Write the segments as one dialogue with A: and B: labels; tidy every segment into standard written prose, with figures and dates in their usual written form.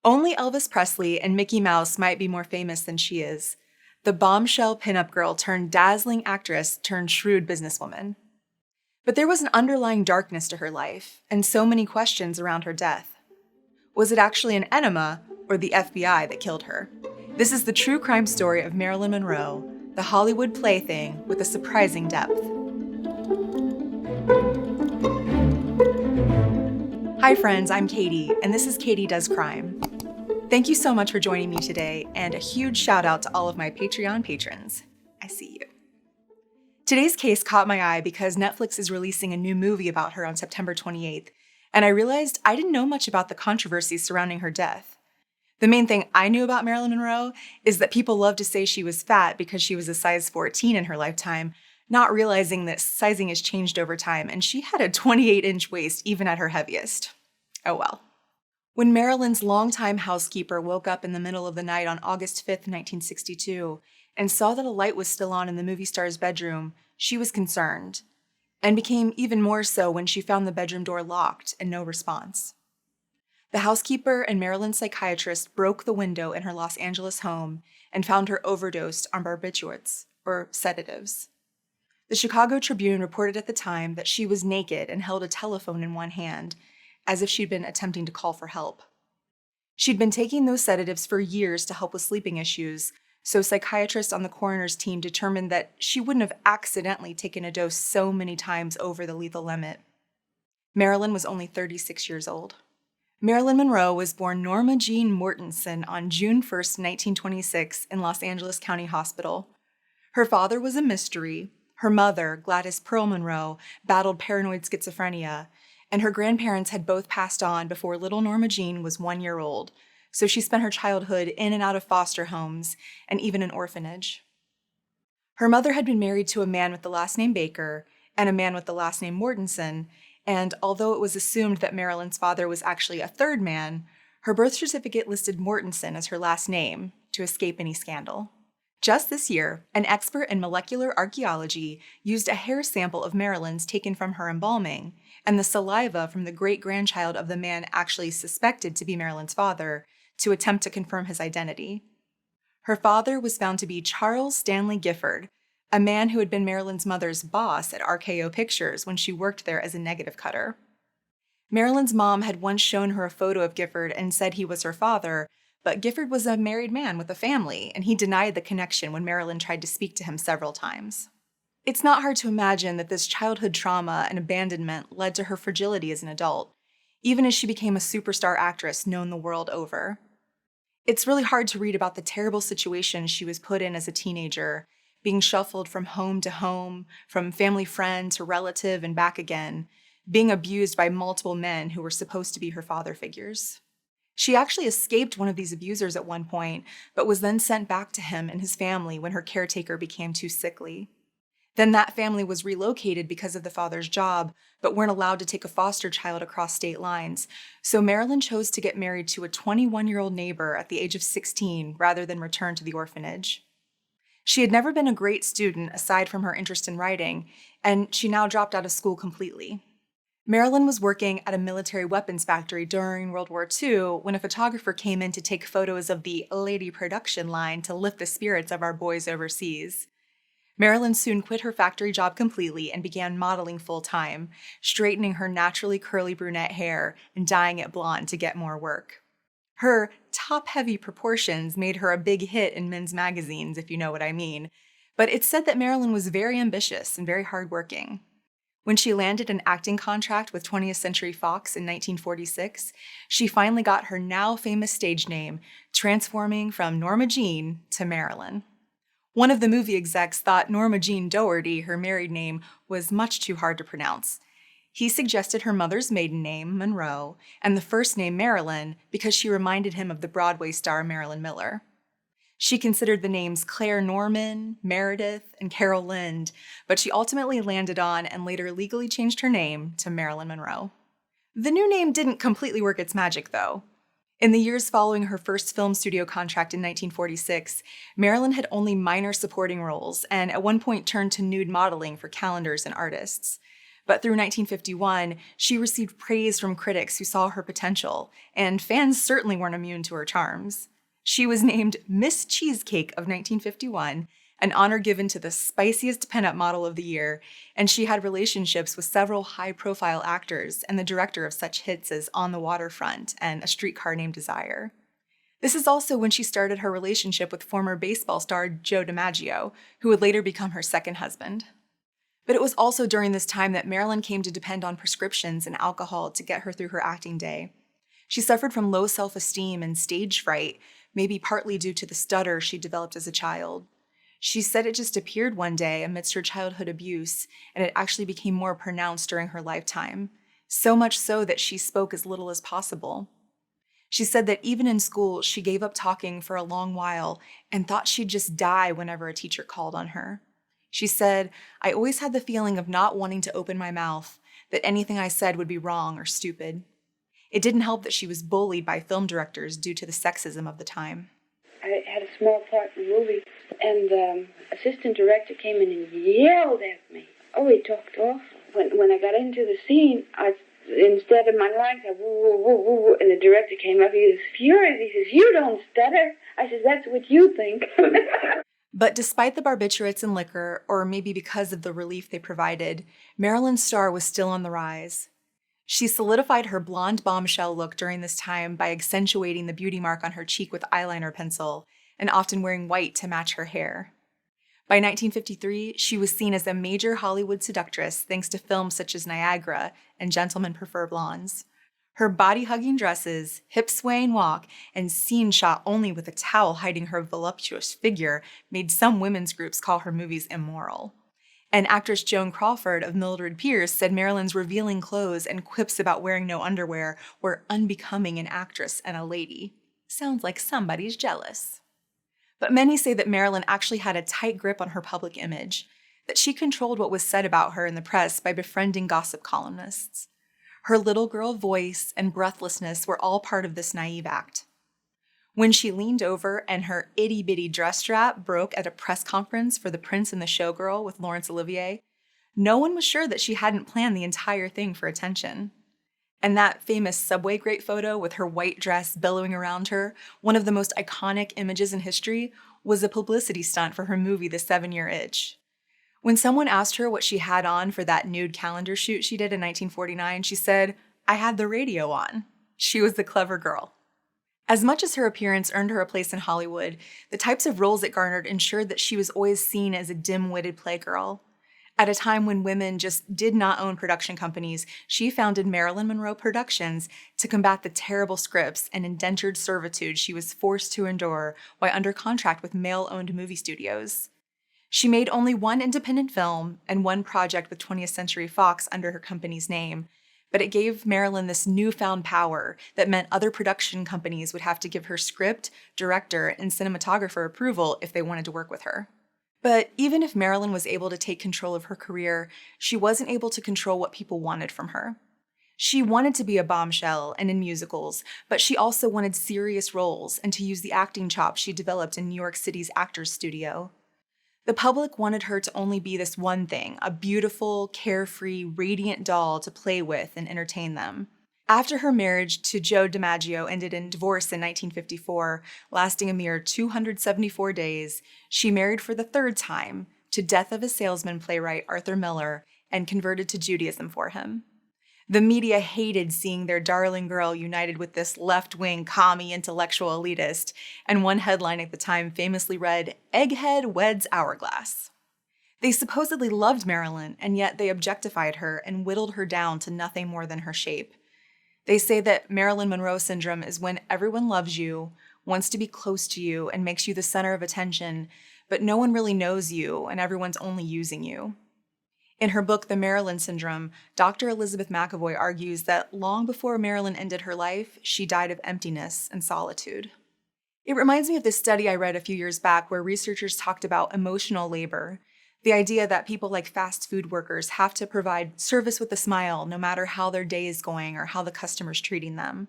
A: Only Elvis Presley and Mickey Mouse might be more famous than she is. The bombshell pinup girl turned dazzling actress turned shrewd businesswoman. But there was an underlying darkness to her life, and so many questions around her death. Was it actually an enema or the FBI that killed her? This is the true crime story of Marilyn Monroe, the Hollywood plaything with a surprising depth. Hi friends, I'm Katie, and this is Katie Does Crime. Thank you so much for joining me today, and a huge shout out to all of my Patreon patrons. I see you. Today's case caught my eye because Netflix is releasing a new movie about her on September 28th, and I realized I didn't know much about the controversy surrounding her death. The main thing I knew about Marilyn Monroe is that people love to say she was fat because she was a size 14 in her lifetime, not realizing that sizing has changed over time, and she had a 28-inch waist even at her heaviest. Oh well. When Marilyn's longtime housekeeper woke up in the middle of the night on August 5th, 1962, and saw that a light was still on in the movie star's bedroom, she was concerned, and became even more so when she found the bedroom door locked and no response. The housekeeper and Marilyn's psychiatrist broke the window in her Los Angeles home and found her overdosed on barbiturates, or sedatives. The Chicago Tribune reported at the time that she was naked and held a telephone in one hand, as if she'd been attempting to call for help. She'd been taking those sedatives for years to help with sleeping issues, so psychiatrists on the coroner's team determined that she wouldn't have accidentally taken a dose so many times over the lethal limit. Marilyn was only 36 years old. Marilyn Monroe was born Norma Jean Mortensen on June 1st, 1926 in Los Angeles County Hospital. Her father was a mystery. Her mother, Gladys Pearl Monroe, battled paranoid schizophrenia, and her grandparents had both passed on before little Norma Jean was 1 year old, so she spent her childhood in and out of foster homes and even an orphanage. Her mother had been married to a man with the last name Baker and a man with the last name Mortensen, and although it was assumed that Marilyn's father was actually a third man, her birth certificate listed Mortensen as her last name to escape any scandal. Just this year, an expert in molecular archaeology used a hair sample of Marilyn's taken from her embalming and the saliva from the great-grandchild of the man actually suspected to be Marilyn's father to attempt to confirm his identity. Her father was found to be Charles Stanley Gifford, a man who had been Marilyn's mother's boss at RKO Pictures when she worked there as a negative cutter. Marilyn's mom had once shown her a photo of Gifford and said he was her father, but Gifford was a married man with a family, and he denied the connection when Marilyn tried to speak to him several times. It's not hard to imagine that this childhood trauma and abandonment led to her fragility as an adult, even as she became a superstar actress known the world over. It's really hard to read about the terrible situation she was put in as a teenager, being shuffled from home to home, from family friend to relative and back again, being abused by multiple men who were supposed to be her father figures. She actually escaped one of these abusers at one point, but was then sent back to him and his family when her caretaker became too sickly. Then that family was relocated because of the father's job, but weren't allowed to take a foster child across state lines, so Marilyn chose to get married to a 21-year-old neighbor at the age of 16 rather than return to the orphanage. She had never been a great student aside from her interest in writing, and she now dropped out of school completely. Marilyn was working at a military weapons factory during World War II when a photographer came in to take photos of the lady production line to lift the spirits of our boys overseas. Marilyn soon quit her factory job completely and began modeling full-time, straightening her naturally curly brunette hair and dyeing it blonde to get more work. Her top-heavy proportions made her a big hit in men's magazines, if you know what I mean, but it's said that Marilyn was very ambitious and very hardworking. When she landed an acting contract with 20th Century Fox in 1946, she finally got her now famous stage name, transforming from Norma Jean to Marilyn. One of the movie execs thought Norma Jean Doherty, her married name, was much too hard to pronounce. He suggested her mother's maiden name, Monroe, and the first name Marilyn because she reminded him of the Broadway star Marilyn Miller. She considered the names Claire Norman, Meredith, and Carol Lind, but she ultimately landed on and later legally changed her name to Marilyn Monroe. The new name didn't completely work its magic, though. In the years following her first film studio contract in 1946, Marilyn had only minor supporting roles and at one point turned to nude modeling for calendars and artists. But through 1951, she received praise from critics who saw her potential, and fans certainly weren't immune to her charms. She was named Miss Cheesecake of 1951, an honor given to the spiciest pinup model of the year, and she had relationships with several high-profile actors and the director of such hits as On the Waterfront and A Streetcar Named Desire. This is also when she started her relationship with former baseball star Joe DiMaggio, who would later become her second husband. But it was also during this time that Marilyn came to depend on prescriptions and alcohol to get her through her acting day. She suffered from low self-esteem and stage fright, maybe partly due to the stutter she developed as a child. She said it just appeared one day amidst her childhood abuse, and it actually became more pronounced during her lifetime, so much so that she spoke as little as possible. She said that even in school, she gave up talking for a long while and thought she'd just die whenever a teacher called on her. She said, "I always had the feeling of not wanting to open my mouth, that anything I said would be wrong or stupid." It didn't help that she was bullied by film directors due to the sexism of the time.
B: I had a small part in the movie, and the assistant director came in and yelled at me. Oh, he talked awful. When I got into the scene, instead of my lines, I woo, woo, woo, woo, woo, and the director came up. He was furious. He says, "You don't stutter." I said, "That's what you think."
A: But despite the barbiturates and liquor, or maybe because of the relief they provided, Marilyn's star was still on the rise. She solidified her blonde bombshell look during this time by accentuating the beauty mark on her cheek with eyeliner pencil, and often wearing white to match her hair. By 1953, she was seen as a major Hollywood seductress thanks to films such as Niagara and Gentlemen Prefer Blondes. Her body-hugging dresses, hip-swaying walk, and scene shot only with a towel hiding her voluptuous figure made some women's groups call her movies immoral. And actress Joan Crawford of Mildred Pierce said Marilyn's revealing clothes and quips about wearing no underwear were unbecoming an actress and a lady. Sounds like somebody's jealous. But many say that Marilyn actually had a tight grip on her public image, that she controlled what was said about her in the press by befriending gossip columnists. Her little girl voice and breathlessness were all part of this naive act. When she leaned over and her itty-bitty dress strap broke at a press conference for The Prince and the Showgirl with Laurence Olivier, no one was sure that she hadn't planned the entire thing for attention. And that famous subway grate photo with her white dress billowing around her, one of the most iconic images in history, was a publicity stunt for her movie The 7-Year Itch. When someone asked her what she had on for that nude calendar shoot she did in 1949, she said, "I had the radio on." She was the clever girl. As much as her appearance earned her a place in Hollywood, the types of roles it garnered ensured that she was always seen as a dim-witted playgirl. At a time when women just did not own production companies, she founded Marilyn Monroe Productions to combat the terrible scripts and indentured servitude she was forced to endure while under contract with male-owned movie studios. She made only one independent film and one project with 20th Century Fox under her company's name, but it gave Marilyn this newfound power that meant other production companies would have to give her script, director, and cinematographer approval if they wanted to work with her. But even if Marilyn was able to take control of her career, she wasn't able to control what people wanted from her. She wanted to be a bombshell and in musicals, but she also wanted serious roles and to use the acting chops she developed in New York City's Actors Studio. The public wanted her to only be this one thing, a beautiful, carefree, radiant doll to play with and entertain them. After her marriage to Joe DiMaggio ended in divorce in 1954, lasting a mere 274 days, she married for the third time to Death of a Salesman playwright Arthur Miller and converted to Judaism for him. The media hated seeing their darling girl united with this left-wing, commie intellectual elitist, and one headline at the time famously read, "Egghead weds hourglass." They supposedly loved Marilyn, and yet they objectified her and whittled her down to nothing more than her shape. They say that Marilyn Monroe syndrome is when everyone loves you, wants to be close to you, and makes you the center of attention, but no one really knows you, and everyone's only using you. In her book, The Marilyn Syndrome, Dr. Elizabeth McAvoy argues that long before Marilyn ended her life, she died of emptiness and solitude. It reminds me of this study I read a few years back where researchers talked about emotional labor, the idea that people like fast food workers have to provide service with a smile no matter how their day is going or how the customer's treating them.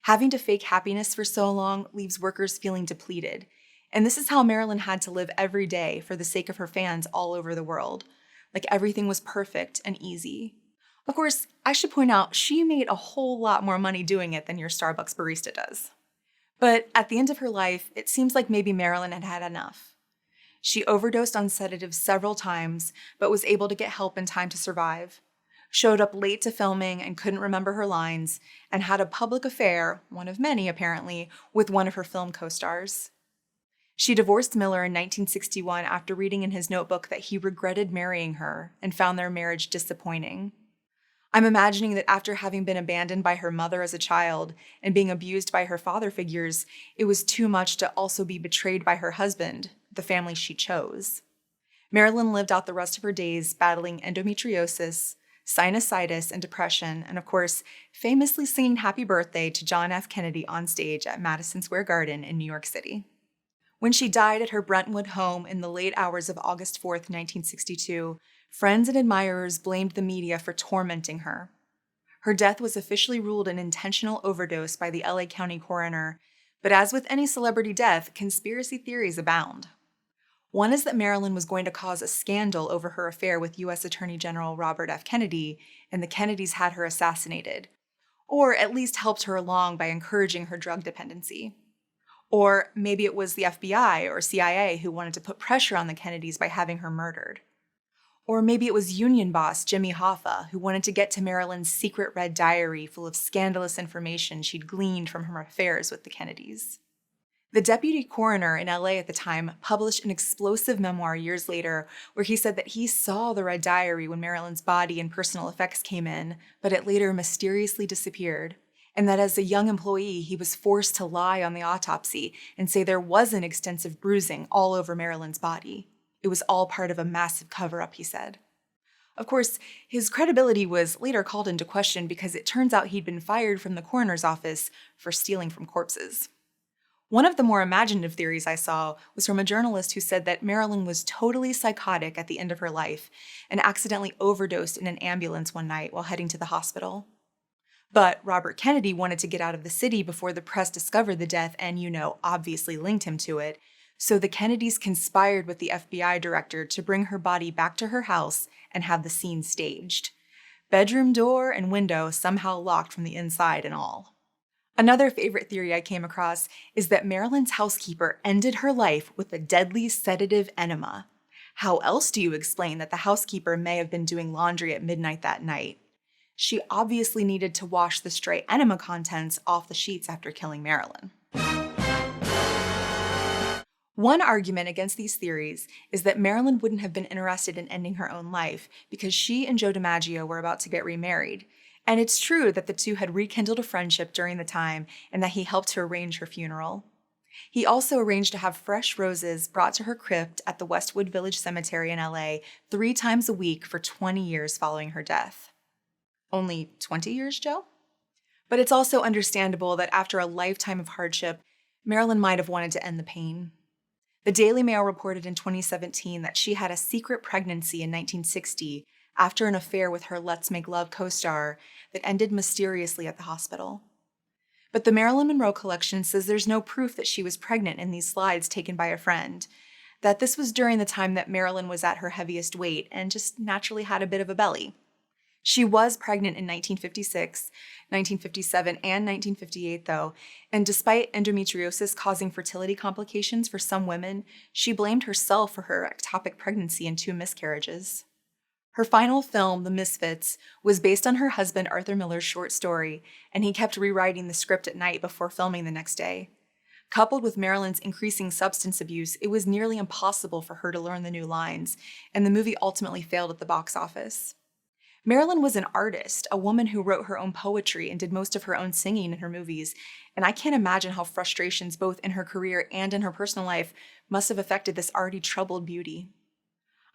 A: Having to fake happiness for so long leaves workers feeling depleted, and this is how Marilyn had to live every day for the sake of her fans all over the world. Like everything was perfect and easy. Of course, I should point out she made a whole lot more money doing it than your Starbucks barista does. But at the end of her life, it seems like maybe Marilyn had had enough. She overdosed on sedatives several times, but was able to get help in time to survive, showed up late to filming and couldn't remember her lines, and had a public affair, one of many apparently, with one of her film co-stars. She divorced Miller in 1961 after reading in his notebook that he regretted marrying her and found their marriage disappointing. I'm imagining that after having been abandoned by her mother as a child and being abused by her father figures, it was too much to also be betrayed by her husband, the family she chose. Marilyn lived out the rest of her days battling endometriosis, sinusitis, and depression, and of course, famously singing Happy Birthday to John F. Kennedy on stage at Madison Square Garden in New York City. When she died at her Brentwood home in the late hours of August 4th, 1962, friends and admirers blamed the media for tormenting her. Her death was officially ruled an intentional overdose by the LA County coroner, but as with any celebrity death, conspiracy theories abound. One is that Marilyn was going to cause a scandal over her affair with U.S. Attorney General Robert F. Kennedy, and the Kennedys had her assassinated, or at least helped her along by encouraging her drug dependency. Or maybe it was the FBI or CIA who wanted to put pressure on the Kennedys by having her murdered. Or maybe it was union boss Jimmy Hoffa who wanted to get to Marilyn's secret red diary full of scandalous information she'd gleaned from her affairs with the Kennedys. The deputy coroner in LA at the time published an explosive memoir years later where he said that he saw the red diary when Marilyn's body and personal effects came in, but it later mysteriously disappeared. And that as a young employee, he was forced to lie on the autopsy and say there wasn't extensive bruising all over Marilyn's body. It was all part of a massive cover-up, he said. Of course, his credibility was later called into question because it turns out he'd been fired from the coroner's office for stealing from corpses. One of the more imaginative theories I saw was from a journalist who said that Marilyn was totally psychotic at the end of her life and accidentally overdosed in an ambulance one night while heading to the hospital. But Robert Kennedy wanted to get out of the city before the press discovered the death and, obviously linked him to it. So the Kennedys conspired with the FBI director to bring her body back to her house and have the scene staged. Bedroom door and window somehow locked from the inside and all. Another favorite theory I came across is that Marilyn's housekeeper ended her life with a deadly sedative enema. How else do you explain that the housekeeper may have been doing laundry at midnight that night? She obviously needed to wash the stray enema contents off the sheets after killing Marilyn. One argument against these theories is that Marilyn wouldn't have been interested in ending her own life because she and Joe DiMaggio were about to get remarried. And it's true that the two had rekindled a friendship during the time and that he helped to arrange her funeral. He also arranged to have fresh roses brought to her crypt at the Westwood Village Cemetery in LA 3 times a week for 20 years following her death. Only 20 years, Joe? But it's also understandable that after a lifetime of hardship, Marilyn might have wanted to end the pain. The Daily Mail reported in 2017 that she had a secret pregnancy in 1960 after an affair with her Let's Make Love co-star that ended mysteriously at the hospital. But the Marilyn Monroe collection says there's no proof that she was pregnant in these slides taken by a friend, that this was during the time that Marilyn was at her heaviest weight and just naturally had a bit of a belly. She was pregnant in 1956, 1957, and 1958, though, and despite endometriosis causing fertility complications for some women, she blamed herself for her ectopic pregnancy and 2 miscarriages. Her final film, The Misfits, was based on her husband Arthur Miller's short story, and he kept rewriting the script at night before filming the next day. Coupled with Marilyn's increasing substance abuse, it was nearly impossible for her to learn the new lines, and the movie ultimately failed at the box office. Marilyn was an artist, a woman who wrote her own poetry and did most of her own singing in her movies, and I can't imagine how frustrations both in her career and in her personal life must have affected this already troubled beauty.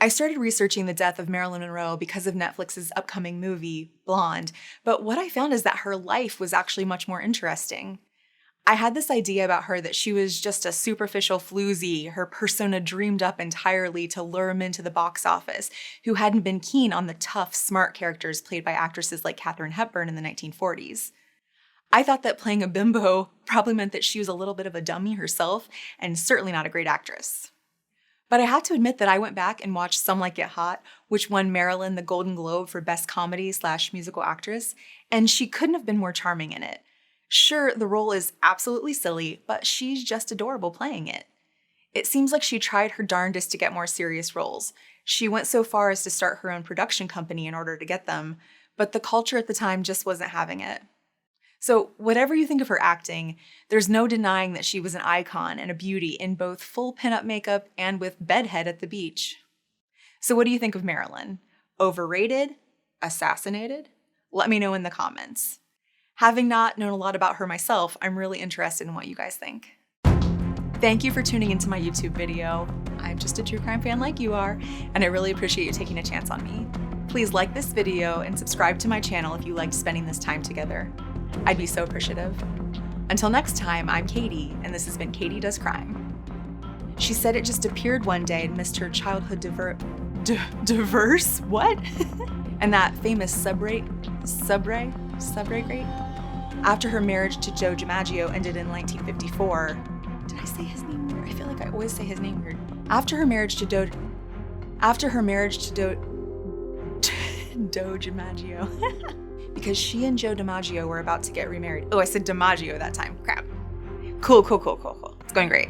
A: I started researching the death of Marilyn Monroe because of Netflix's upcoming movie, Blonde, but what I found is that her life was actually much more interesting. I had this idea about her that she was just a superficial floozy, her persona dreamed up entirely to lure him into the box office, who hadn't been keen on the tough, smart characters played by actresses like Katharine Hepburn in the 1940s. I thought that playing a bimbo probably meant that she was a little bit of a dummy herself, and certainly not a great actress. But I have to admit that I went back and watched Some Like It Hot, which won Marilyn the Golden Globe for Best Comedy/Musical Actress, and she couldn't have been more charming in it. Sure, the role is absolutely silly, but she's just adorable playing it. It seems like she tried her darndest to get more serious roles. She went so far as to start her own production company in order to get them, but the culture at the time just wasn't having it. So whatever you think of her acting, there's no denying that she was an icon and a beauty in both full pinup makeup and with bedhead at the beach. So what do you think of Marilyn? Overrated? Assassinated? Let me know in the comments. Having not known a lot about her myself, I'm really interested in what you guys think. Thank you for tuning into my YouTube video. I'm just a true crime fan like you are, and I really appreciate you taking a chance on me. Please like this video and subscribe to my channel if you liked spending this time together. I'd be so appreciative. Until next time, I'm Katie, and this has been Katie Does Crime. She said it just appeared one day and missed her childhood diverse? What? And that famous subray great? After her marriage to Joe DiMaggio ended in 1954. Did I say his name weird? I feel like I always say his name weird. After her marriage to Joe DiMaggio. Because she and Joe DiMaggio were about to get remarried. Oh, I said DiMaggio that time. Crap. Cool. It's going great.